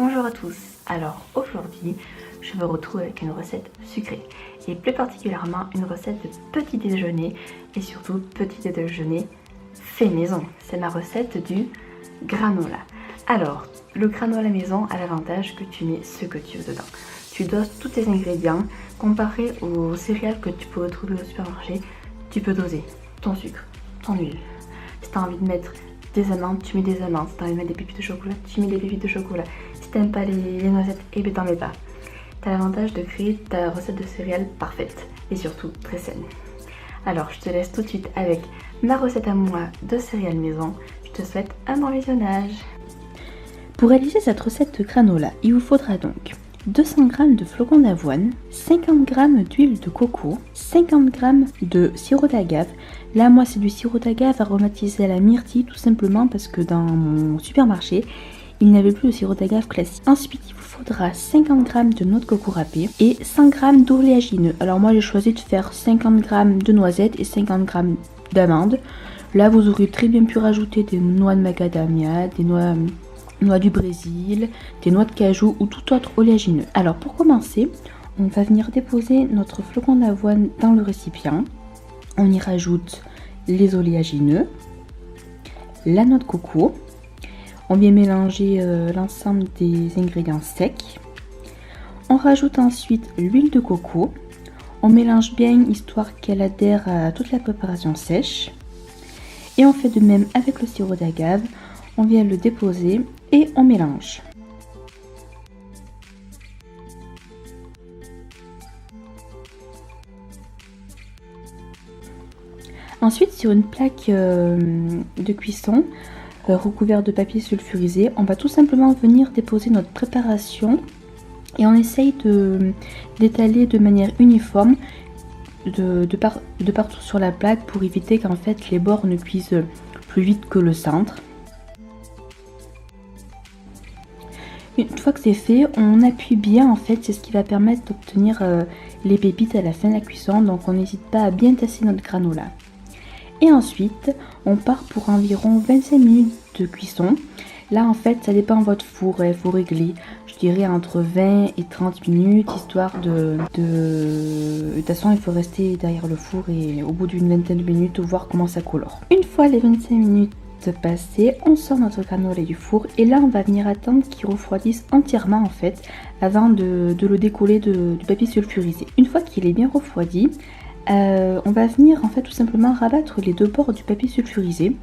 Bonjour à tous. Alors aujourd'hui, je me retrouve avec une recette sucrée et plus particulièrement une recette de petit déjeuner et surtout petit déjeuner fait maison. C'est ma recette du granola. Alors, le granola maison a l'avantage que tu mets ce que tu veux dedans. Tu doses tous tes ingrédients. Comparé aux céréales que tu peux retrouver au supermarché, tu peux doser ton sucre, ton huile. Si tu as envie de mettre des amandes, tu mets des amandes. Si tu as envie de mettre des pépites de chocolat, tu mets des pépites de chocolat. Si tu n'aimes pas les noisettes, et bien t'en mets pas. Tu as l'avantage de créer ta recette de céréales parfaite et surtout très saine. Alors je te laisse tout de suite avec ma recette à moi de céréales maison. Je te souhaite un bon visionnage. Pour réaliser cette recette de granola, il vous faudra donc 200 g de flocons d'avoine, 50 g d'huile de coco, 50 g de sirop d'agave. Là, moi, c'est du sirop d'agave aromatisé à la myrtille, tout simplement parce que dans mon supermarché, il n'y avait plus de sirop d'agave classique. Ensuite, il vous faudra 50 g de noix de coco râpée et 100 g d'oléagineux. Alors moi, j'ai choisi de faire 50 g de noisettes et 50 g d'amandes. Là, vous auriez très bien pu rajouter des noix de macadamia, des noix du Brésil, des noix de cajou ou tout autre oléagineux. Alors pour commencer, on va venir déposer notre flocon d'avoine dans le récipient. On y rajoute les oléagineux, la noix de coco. On vient mélanger l'ensemble des ingrédients secs. On rajoute ensuite l'huile de coco. On mélange bien histoire qu'elle adhère à toute la préparation sèche. Et on fait de même avec le sirop d'agave. On vient le déposer et on mélange. Ensuite, sur une plaque de cuisson recouverte de papier sulfurisé, on va tout simplement venir déposer notre préparation et on essaye d'étaler de manière uniforme de partout sur la plaque pour éviter qu'en fait les bords ne cuisent plus vite que le centre. Une fois que c'est fait, on appuie bien en fait, c'est ce qui va permettre d'obtenir les pépites à la fin de la cuisson, donc on n'hésite pas à bien tasser notre granola. Et ensuite, on part pour environ 25 minutes de cuisson. Là en fait, ça dépend de votre four, il faut régler, je dirais entre 20 et 30 minutes, histoire de toute façon, il faut rester derrière le four et au bout d'une vingtaine de minutes, voir comment ça colore. Une fois les 25 minutes passé, on sort notre granola du four et là on va venir attendre qu'il refroidisse entièrement en fait avant de le décoller du papier sulfurisé. Une fois qu'il est bien refroidi, on va venir en fait tout simplement rabattre les deux bords du papier sulfurisé.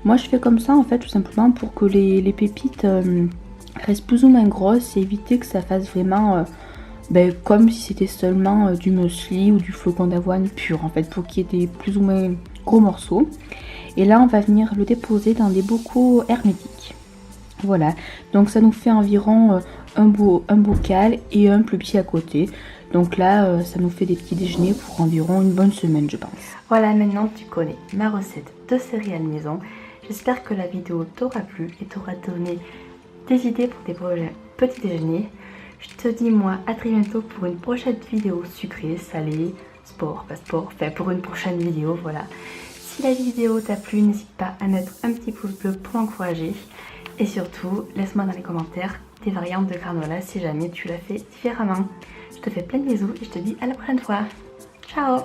Moi je fais comme ça en fait tout simplement pour que les pépites restent plus ou moins grosses et éviter que ça fasse vraiment comme si c'était seulement du muesli ou du flocon d'avoine pur en fait, pour qu'il y ait des plus ou moins gros morceaux. Et là on va venir le déposer dans des bocaux hermétiques. Voilà, donc ça nous fait environ un bocal et un plus petit à côté. Donc là ça nous fait des petits déjeuners pour environ une bonne semaine je pense. Voilà, maintenant tu connais ma recette de céréales maison. J'espère que la vidéo t'aura plu et t'aura donné des idées pour tes projets petits déjeuners. Je te dis moi à très bientôt pour une prochaine vidéo sucrée, salée, sport, pas sport, enfin pour une prochaine vidéo, voilà. Si la vidéo t'a plu, n'hésite pas à mettre un petit pouce bleu pour l'encourager. Et surtout, laisse-moi dans les commentaires tes variantes de granola si jamais tu l'as fait différemment. Je te fais plein de bisous et je te dis à la prochaine fois. Ciao!